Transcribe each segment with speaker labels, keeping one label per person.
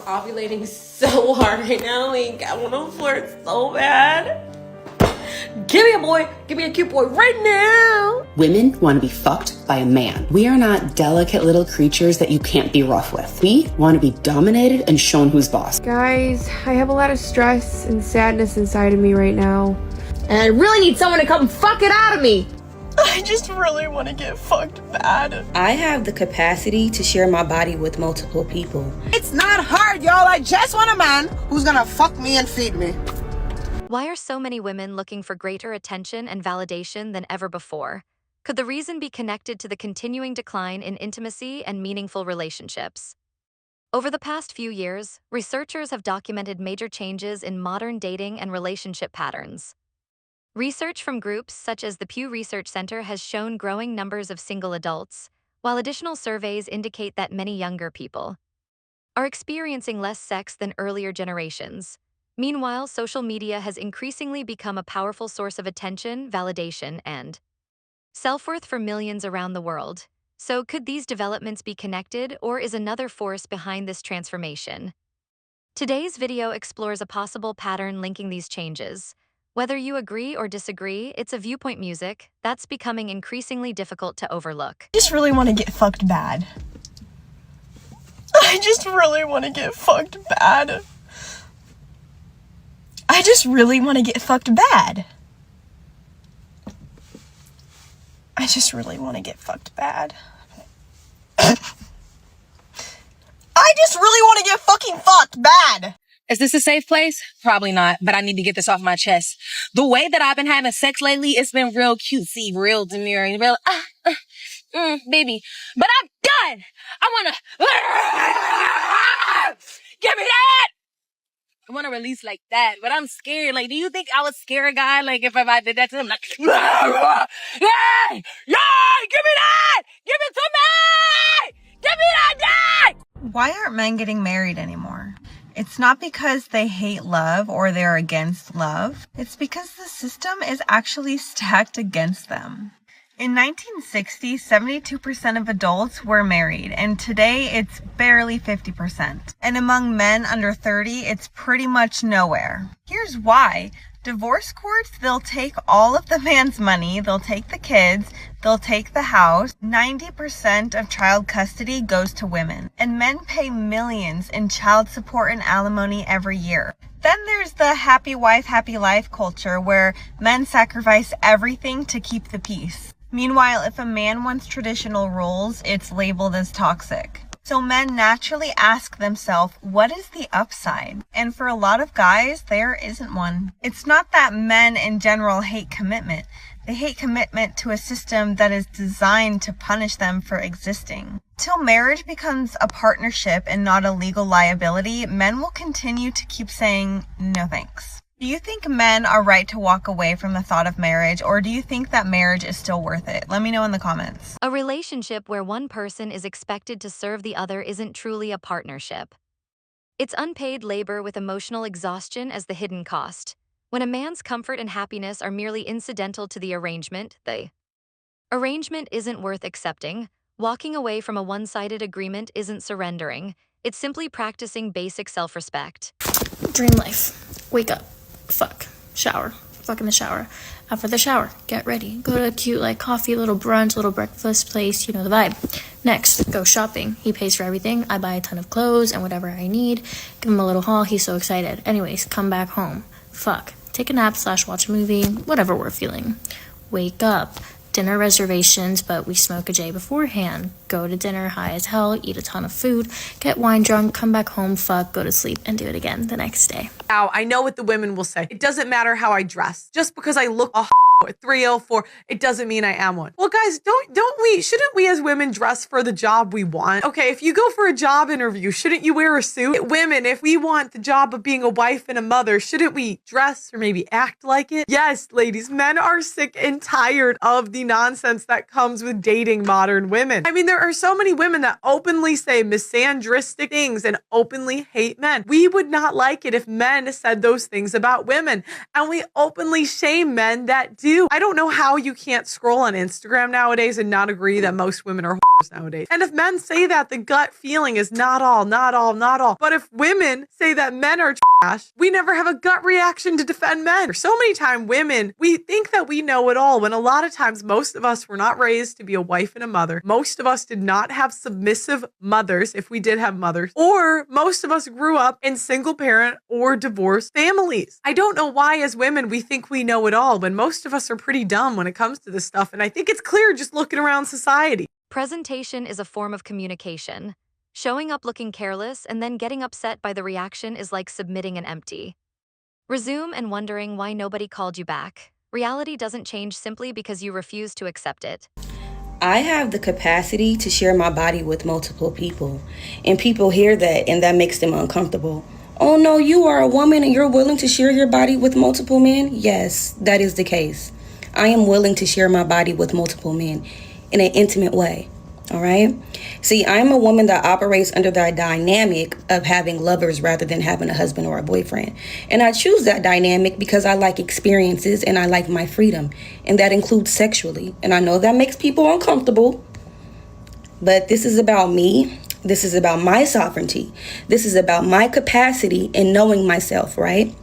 Speaker 1: ovulating so hard right now. Like, I want to flirt so bad. Give me a boy. Give me a cute boy right now.
Speaker 2: Women want to be fucked by a man. We are not delicate little creatures that you can't be rough with. We want to be dominated and shown who's boss.
Speaker 3: Guys, I have a lot of stress and sadness inside of me right now.
Speaker 4: And I really need someone to come fuck it out of me.
Speaker 5: I just really want to get fucked bad.
Speaker 6: I have the capacity to share my body with multiple people.
Speaker 7: It's not hard, y'all. I just want a man who's gonna fuck me and feed me.
Speaker 8: Why are so many women looking for greater attention and validation than ever before? Could the reason be connected to the continuing decline in intimacy and meaningful relationships? Over the past few years, researchers have documented major changes in modern dating and relationship patterns. Research from groups such as the Pew Research Center has shown growing numbers of single adults, while additional surveys indicate that many younger people are experiencing less sex than earlier generations. Meanwhile, social media has increasingly become a powerful source of attention, validation, and self-worth for millions around the world. So, could these developments be connected, or is another force behind this transformation? Today's video explores a possible pattern linking these changes. Whether you agree or disagree, it's a viewpoint music that's becoming increasingly difficult to overlook.
Speaker 5: I just really want to get fucked bad. I just really want to get fucked bad. I just really want to get fucked bad. I just really want to get fucked bad. I just really want to get fucking fucked bad.
Speaker 9: Is this a safe place? Probably not, but I need to get this off my chest. The way that I've been having sex lately, it's been real cutesy, real demurring, real, baby. But I'm done! I wanna, give me that! I wanna release like that, but I'm scared. Like, do you think I would scare a guy, like, if I did that to him? Like, yay! Yay! Give me that! Give it to me! Give me that dick!
Speaker 10: Why aren't men getting married anymore? It's not because they hate love or they're against love. It's because the system is actually stacked against them. In 1960, 72% of adults were married, and today it's barely 50%. And among men under 30, it's pretty much nowhere. Here's why. Divorce courts, they'll take all of the man's money, they'll take the kids, they'll take the house. 90% of child custody goes to women, and men pay millions in child support and alimony every year. Then there's the happy wife, happy life culture where men sacrifice everything to keep the peace. Meanwhile, if a man wants traditional roles, it's labeled as toxic. So men naturally ask themselves, what is the upside? And for a lot of guys, there isn't one. It's not that men in general hate commitment. They hate commitment to a system that is designed to punish them for existing. Till marriage becomes a partnership and not a legal liability, men will continue to keep saying, no thanks. Do you think men are right to walk away from the thought of marriage, or do you think that marriage is still worth it? Let me know in the comments.
Speaker 8: A relationship where one person is expected to serve the other isn't truly a partnership. It's unpaid labor with emotional exhaustion as the hidden cost. When a man's comfort and happiness are merely incidental to the arrangement isn't worth accepting. Walking away from a one-sided agreement isn't surrendering. It's simply practicing basic self-respect.
Speaker 11: Dream life. Wake up. Fuck. Shower. Fuck in the shower. After the shower, get ready. Go to a cute, coffee, little brunch, little breakfast place. You know the vibe. Next, go shopping. He pays for everything. I buy a ton of clothes and whatever I need. Give him a little haul. He's so excited. Anyways, come back home. Fuck. Take a nap / watch a movie. Whatever we're feeling. Wake up. Dinner reservations, but we smoke a J beforehand. Go to dinner high as hell, eat a ton of food, get wine drunk, come back home, fuck, go to sleep, and do it again the next day.
Speaker 12: Now, I know what the women will say. It doesn't matter how I dress. Just because I look a 304, it doesn't mean I am one. Well, guys, shouldn't we as women dress for the job we want? Okay, if you go for a job interview, shouldn't you wear a suit? Women, if we want the job of being a wife and a mother, shouldn't we dress or maybe act like it? Yes, ladies, men are sick and tired of the nonsense that comes with dating modern women. I mean, there are so many women that openly say misandristic things and openly hate men. We would not like it if men said those things about women, and we openly shame men that do. do. I don't know how you can't scroll on Instagram nowadays and not agree that most women are whores nowadays. And if men say that, the gut feeling is not all. But if women say that men are trash, we never have a gut reaction to defend men. So many times women, we think that we know it all when a lot of times most of us were not raised to be a wife and a mother. Most of us did not have submissive mothers, if we did have mothers, or most of us grew up in single parent or divorced families. I don't know why as women we think we know it all when most of us are pretty dumb when it comes to this stuff. And I think it's clear just looking around society.
Speaker 8: Presentation is a form of communication. Showing up looking careless and then getting upset by the reaction is like submitting an empty. Resume and wondering why nobody called you back. Reality doesn't change simply because you refuse to accept it.
Speaker 6: I have the capacity to share my body with multiple people, and people hear that and that makes them uncomfortable. Oh no, you are a woman and you're willing to share your body with multiple men? Yes, that is the case. I am willing to share my body with multiple men in an intimate way. All right. See, I'm a woman that operates under the dynamic of having lovers rather than having a husband or a boyfriend. And I choose that dynamic because I like experiences and I like my freedom. And that includes sexually. And I know that makes people uncomfortable. But this is about me. This is about my sovereignty. This is about my capacity in knowing myself, right?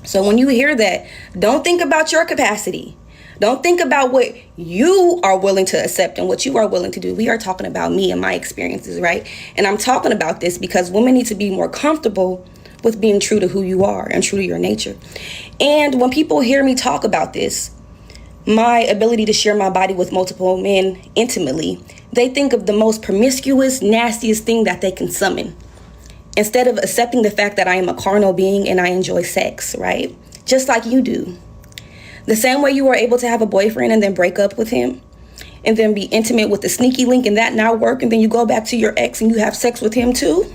Speaker 6: So when you hear that, don't think about your capacity. Don't think about what you are willing to accept and what you are willing to do. We are talking about me and my experiences, right? And I'm talking about this because women need to be more comfortable with being true to who you are and true to your nature. And when people hear me talk about this, my ability to share my body with multiple men intimately, they think of the most promiscuous, nastiest thing that they can summon, instead of accepting the fact that I am a carnal being and I enjoy sex, right? Just like you do. The same way you were able to have a boyfriend and then break up with him and then be intimate with the sneaky link and that not work, and then you go back to your ex and you have sex with him too.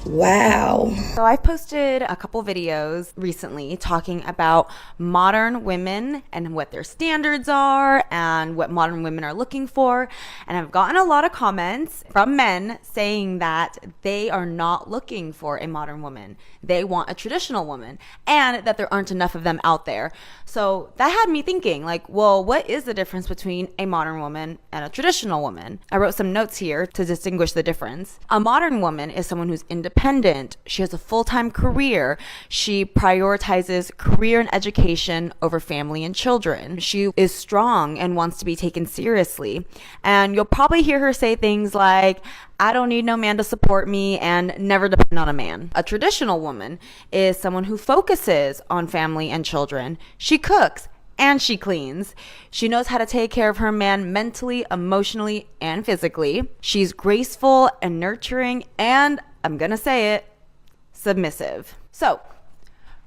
Speaker 6: Wow.
Speaker 13: So I've posted a couple videos recently talking about modern women and what their standards are and what modern women are looking for. And I've gotten a lot of comments from men saying that they are not looking for a modern woman. They want a traditional woman, and that there aren't enough of them out there. So that had me thinking, like, well, what is the difference between a modern woman and a traditional woman? I wrote some notes here to distinguish the difference. A modern woman is someone who's independent. She has a full-time career. She prioritizes career and education over family and children. She is strong and wants to be taken seriously. And you'll probably hear her say things like, I don't need no man to support me, and never depend on a man. A traditional woman is someone who focuses on family and children. She cooks and she cleans. She knows how to take care of her man mentally, emotionally, and physically. She's graceful and nurturing, and I'm gonna say it, submissive. So,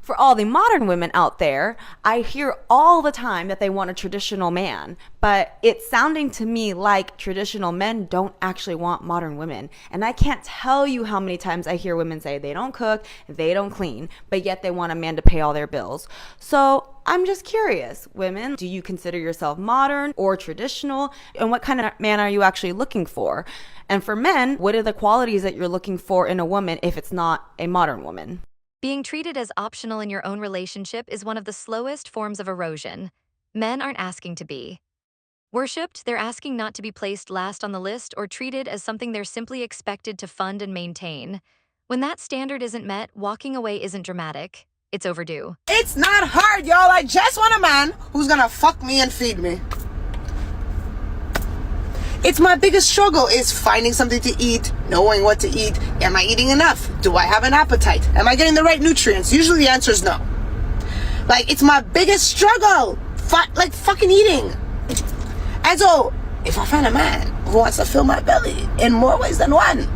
Speaker 13: for all the modern women out there, I hear all the time that they want a traditional man, but it's sounding to me like traditional men don't actually want modern women. And I can't tell you how many times I hear women say they don't cook, they don't clean, but yet they want a man to pay all their bills. So I'm just curious, women, do you consider yourself modern or traditional? And what kind of man are you actually looking for? And for men, what are the qualities that you're looking for in a woman if it's not a modern woman?
Speaker 8: Being treated as optional in your own relationship is one of the slowest forms of erosion. Men aren't asking to be worshipped, they're asking not to be placed last on the list or treated as something they're simply expected to fund and maintain. When that standard isn't met, walking away isn't dramatic. It's overdue.
Speaker 7: It's not hard, y'all. I just want a man who's gonna fuck me and feed me. It's my biggest struggle is finding something to eat, knowing what to eat. Am I eating enough? Do I have an appetite? Am I getting the right nutrients? Usually the answer is no. Like, it's my biggest struggle. Like fucking eating. And so, if I find a man who wants to fill my belly in more ways than one,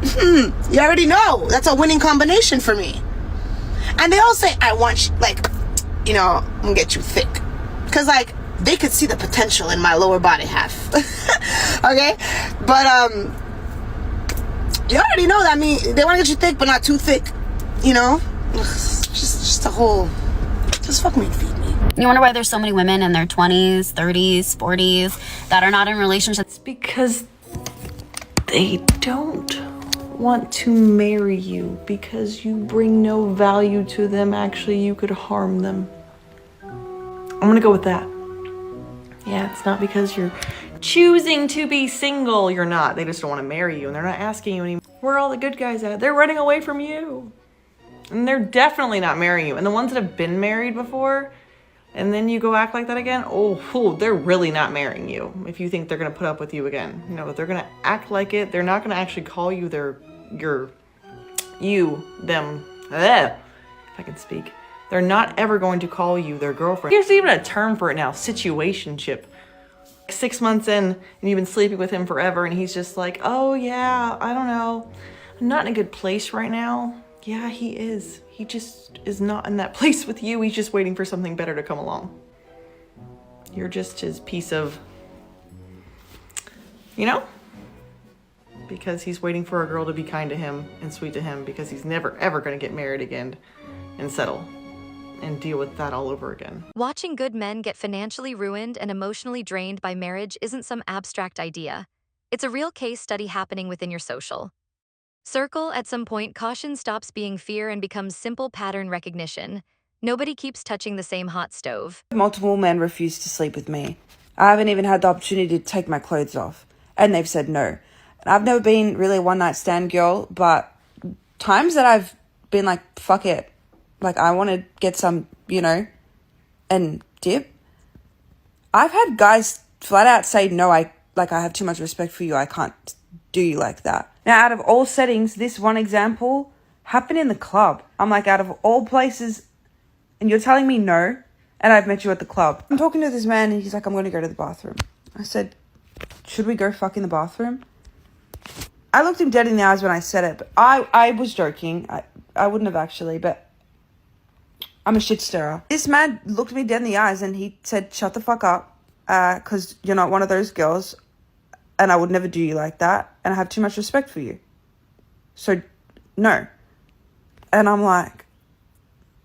Speaker 7: you already know that's a winning combination for me. And they all say, I want, like, you know, I'm gonna get you thick. Because, like, they could see the potential in my lower body half. Okay? But, you already know that. I mean, they want to get you thick, but not too thick. You know? Just a whole, just fuck me and feed me.
Speaker 14: You wonder why there's so many women in their 20s, 30s, 40s that are not in relationships.
Speaker 15: It's because they don't want to marry you, because you bring no value to them. Actually, you could harm them. I'm gonna go with that. Yeah, it's not because you're choosing to be single. You're not. They just don't want to marry you, and they're not asking you anymore. Where are all the good guys at? They're running away from you. And they're definitely not marrying you. And the ones that have been married before, and then you go act like that again, they're really not marrying you if you think they're going to put up with you again. You know, they're going to act like it. They're not going to actually call you them. If I can speak. They're not ever going to call you their girlfriend. There's even a term for it now, situationship. 6 months in, and you've been sleeping with him forever, and he's just like, oh yeah, I don't know. I'm not in a good place right now. Yeah, he is. He just is not in that place with you. He's just waiting for something better to come along. You're just his piece of, you know? Because he's waiting for a girl to be kind to him and sweet to him, because he's never ever going to get married again and settle and deal with that all over again.
Speaker 8: Watching good men get financially ruined and emotionally drained by marriage isn't some abstract idea. It's a real case study happening within your social circle. At some point, caution stops being fear and becomes simple pattern recognition. Nobody keeps touching the same hot stove.
Speaker 16: Multiple men refuse to sleep with me. I haven't even had the opportunity to take my clothes off, and they've said no. I've never been really a one-night stand girl, but times that I've been like, fuck it, like I want to get some, you know, and dip. I've had guys flat out say, no, I have too much respect for you. I can't do you like that. Now, out of all settings, this one example happened in the club. I'm like, out of all places, and you're telling me no, and I've met you at the club. I'm talking to this man, and he's like, I'm going to go to the bathroom. I said, should we go fuck in the bathroom? I looked him dead in the eyes when I said it, but I was joking. I wouldn't have actually, but I'm a shit stirrer. This man looked me dead in the eyes and he said, shut the fuck up, because you're not one of those girls, and I would never do you like that, and I have too much respect for you. So, no. And I'm like,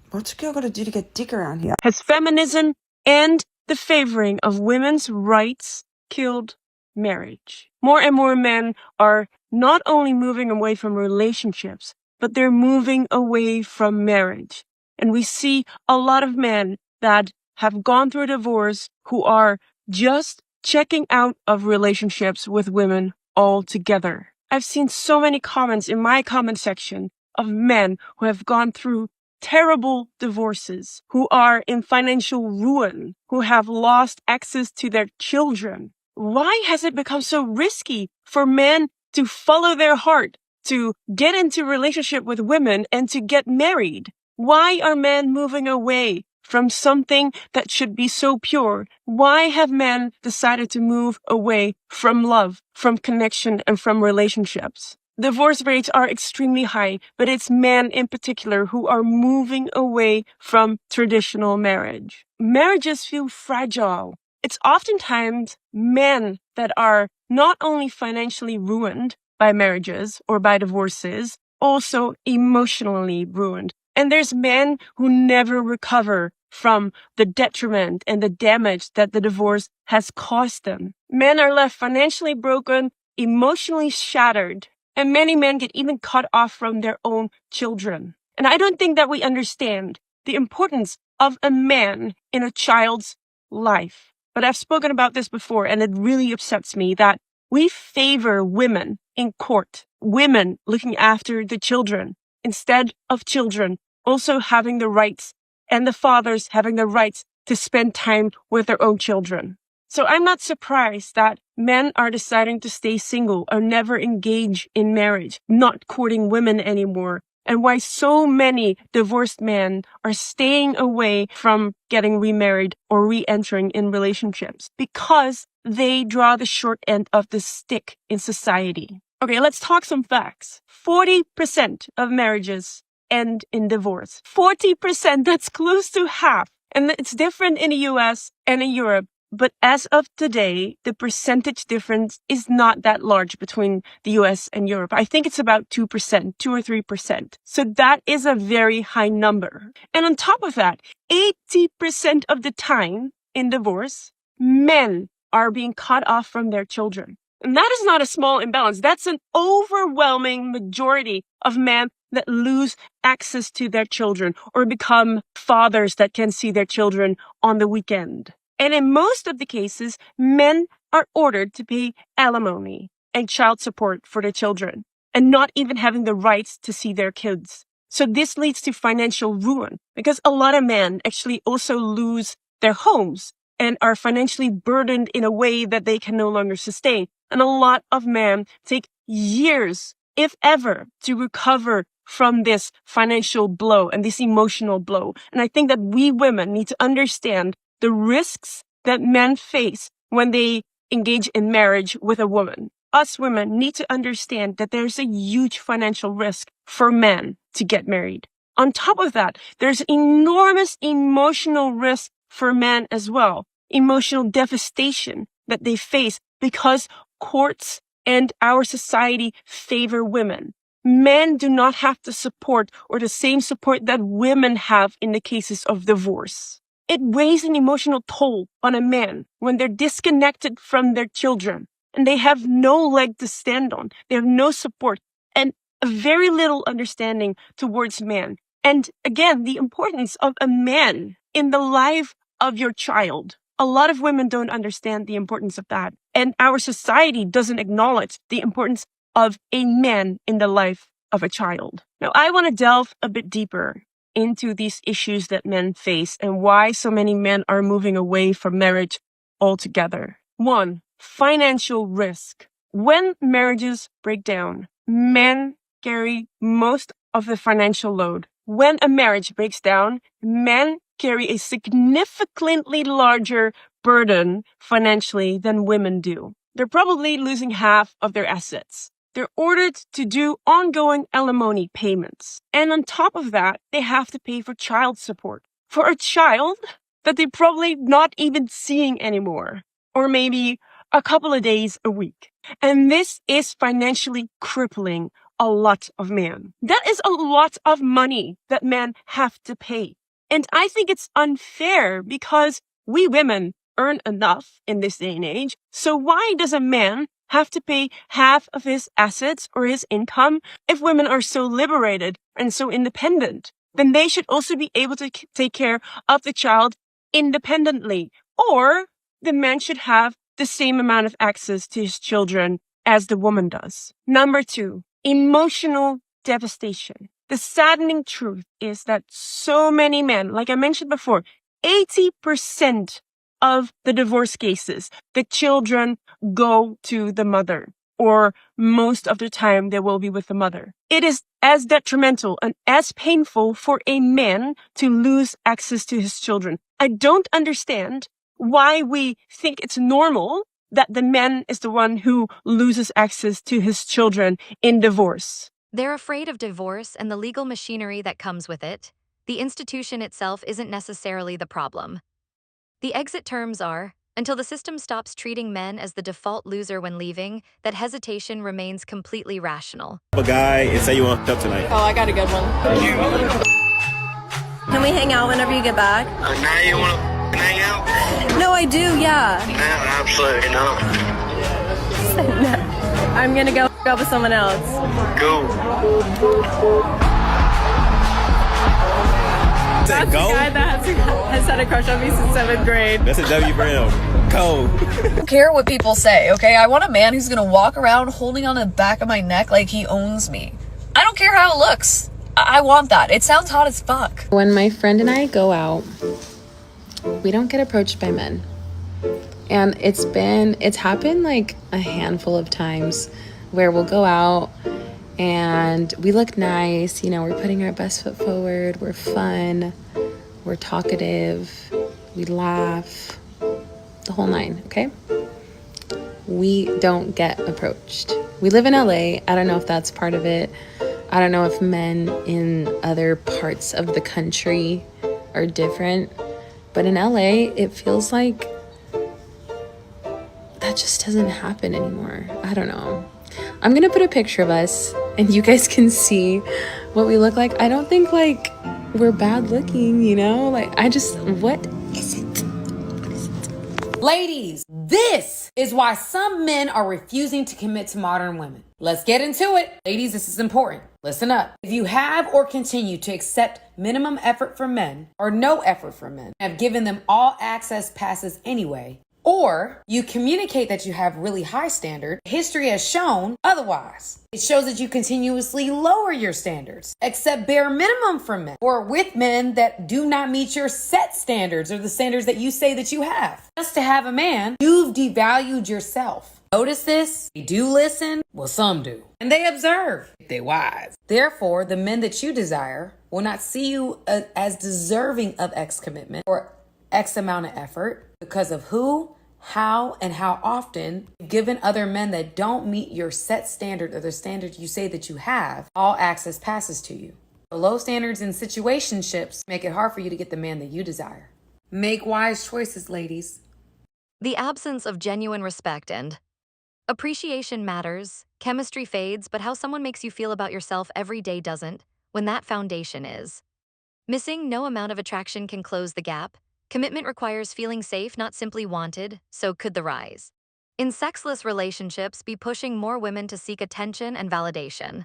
Speaker 16: what's a girl got to do to get dick around here?
Speaker 17: Has feminism and the favoring of women's rights killed marriage? More and more men are not only moving away from relationships, but they're moving away from marriage. And we see a lot of men that have gone through a divorce who are just checking out of relationships with women altogether. I've seen so many comments in my comment section of men who have gone through terrible divorces, who are in financial ruin, who have lost access to their children. Why has it become so risky for men to follow their heart, to get into relationship with women and to get married? Why are men moving away from something that should be so pure? Why have men decided to move away from love, from connection, and from relationships? Divorce rates are extremely high, but it's men in particular who are moving away from traditional marriage. Marriages feel fragile. It's oftentimes men that are not only financially ruined by marriages or by divorces, also emotionally ruined. And there's men who never recover from the detriment and the damage that the divorce has caused them. Men are left financially broken, emotionally shattered, and many men get even cut off from their own children. And I don't think that we understand the importance of a man in a child's life. But I've spoken about this before, and it really upsets me that we favor women in court, women looking after the children, instead of children also having the rights and the fathers having the rights to spend time with their own children. So I'm not surprised that men are deciding to stay single or never engage in marriage, not courting women anymore, and why so many divorced men are staying away from getting remarried or re-entering in relationships, because they draw the short end of the stick in society. Okay, let's talk some facts. 40% of marriages end in divorce. 40%, that's close to half. And it's different in the US and in Europe. But as of today, the percentage difference is not that large between the US and Europe. I think it's about 2%, 2 or 3%. So that is a very high number. And on top of that, 80% of the time in divorce, men are being cut off from their children. And that is not a small imbalance. That's an overwhelming majority of men that lose access to their children or become fathers that can see their children on the weekend. And in most of the cases, men are ordered to pay alimony and child support for their children and not even having the rights to see their kids. So this leads to financial ruin because a lot of men actually also lose their homes and are financially burdened in a way that they can no longer sustain. And a lot of men take years, if ever, to recover from this financial blow and this emotional blow. And I think that we women need to understand the risks that men face when they engage in marriage with a woman. Us women need to understand that there's a huge financial risk for men to get married. On top of that, there's enormous emotional risk for men as well. Emotional devastation that they face because courts and our society favor women. Men do not have the support or the same support that women have in the cases of divorce. It weighs an emotional toll on a man when they're disconnected from their children and they have no leg to stand on. They have no support and very little understanding towards man. And again, the importance of a man in the life of your child. A lot of women don't understand the importance of that. And our society doesn't acknowledge the importance of a man in the life of a child. Now, I want to delve a bit deeper into these issues that men face and why so many men are moving away from marriage altogether. 1, financial risk. When marriages break down, men carry most of the financial load. When a marriage breaks down, men carry a significantly larger burden financially than women do. They're probably losing half of their assets. They're ordered to do ongoing alimony payments. And on top of that, they have to pay for child support for a child that they're probably not even seeing anymore, or maybe a couple of days a week. And this is financially crippling a lot of men. That is a lot of money that men have to pay. And I think it's unfair because we women earn enough in this day and age. So why does a man have to pay half of his assets or his income? If women are so liberated and so independent, then they should also be able to take care of the child independently. Or the man should have the same amount of access to his children as the woman does. Number 2, emotional devastation. The saddening truth is that so many men, like I mentioned before, 80% of the divorce cases, the children go to the mother, or most of the time they will be with the mother. It is as detrimental and as painful for a man to lose access to his children. I don't understand why we think it's normal that the man is the one who loses access to his children in divorce.
Speaker 8: They're afraid of divorce and the legal machinery that comes with it. The institution itself isn't necessarily the problem. The exit terms are, until the system stops treating men as the default loser when leaving, that hesitation remains completely rational.
Speaker 18: A guy and say you want to help tonight.
Speaker 9: Oh, I got a good one.
Speaker 19: Can we hang out whenever you get back?
Speaker 20: Now you want to hang out?
Speaker 19: No, I do, yeah.
Speaker 20: No, absolutely not.
Speaker 19: No. I'm gonna go with someone else.
Speaker 20: Go.
Speaker 19: That's the guy that has had a crush on me since 7th grade.
Speaker 18: That's a W Brown. Cold.
Speaker 21: I don't care what people say, okay? I want a man who's gonna walk around holding on the back of my neck like he owns me. I don't care how it looks. I want that. It sounds hot as fuck.
Speaker 22: When my friend and I go out, we don't get approached by men. And it's happened like a handful of times where we'll go out and we look nice, we're putting our best foot forward, we're fun, we're talkative, we laugh, the whole 9, okay? We don't get approached. We live in LA, I don't know if that's part of it. I don't know if men in other parts of the country are different, but in LA, it feels like that just doesn't happen anymore. I don't know. I'm gonna put a picture of us and you guys can see what we look like. I don't think like we're bad looking, what is it?
Speaker 23: Ladies,
Speaker 1: This is why some men are refusing to commit to modern women. Let's get into it. Ladies, this is important. Listen up. If you have or continue to accept minimum effort from men or no effort from men, have given them all access passes anyway, or you communicate that you have really high standard, history has shown otherwise. It shows that you continuously lower your standards, accept bare minimum from men, or with men that do not meet your set standards or the standards that you say that you have. Just to have a man, you've devalued yourself. Notice this? They do listen? Well, some do. And they observe if they're wise. Therefore, the men that you desire will not see you as deserving of X commitment or X amount of effort because of who, how, and how often you've given other men that don't meet your set standard or the standard you say that you have, all access passes to you. The low standards in situationships make it hard for you to get the man that you desire. Make wise choices, ladies.
Speaker 8: The absence of genuine respect and appreciation matters. Chemistry fades, but how someone makes you feel about yourself every day doesn't, when that foundation is missing. No amount of attraction can close the gap. Commitment requires feeling safe, not simply wanted, so could the rise in sexless relationships be pushing more women to seek attention and validation.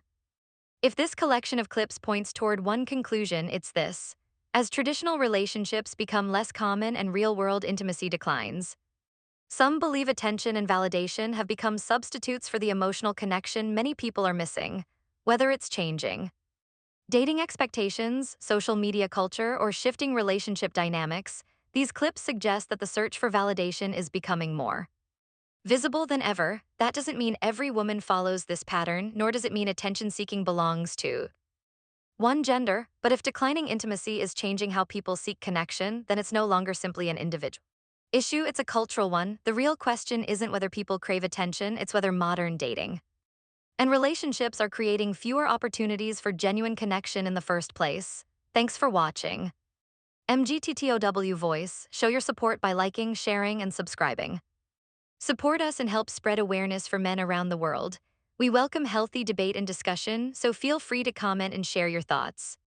Speaker 8: If this collection of clips points toward one conclusion, it's this. As traditional relationships become less common and real-world intimacy declines, some believe attention and validation have become substitutes for the emotional connection many people are missing, whether it's changing dating expectations, social media culture, or shifting relationship dynamics. These clips suggest that the search for validation is becoming more visible than ever. That doesn't mean every woman follows this pattern, nor does it mean attention-seeking belongs to one gender, but if declining intimacy is changing how people seek connection, then it's no longer simply an individual issue, it's a cultural one. The real question isn't whether people crave attention, it's whether modern dating and relationships are creating fewer opportunities for genuine connection in the first place. Thanks for watching. MGTTOW Voice, show your support by liking, sharing, and subscribing. Support us and help spread awareness for men around the world. We welcome healthy debate and discussion, so feel free to comment and share your thoughts.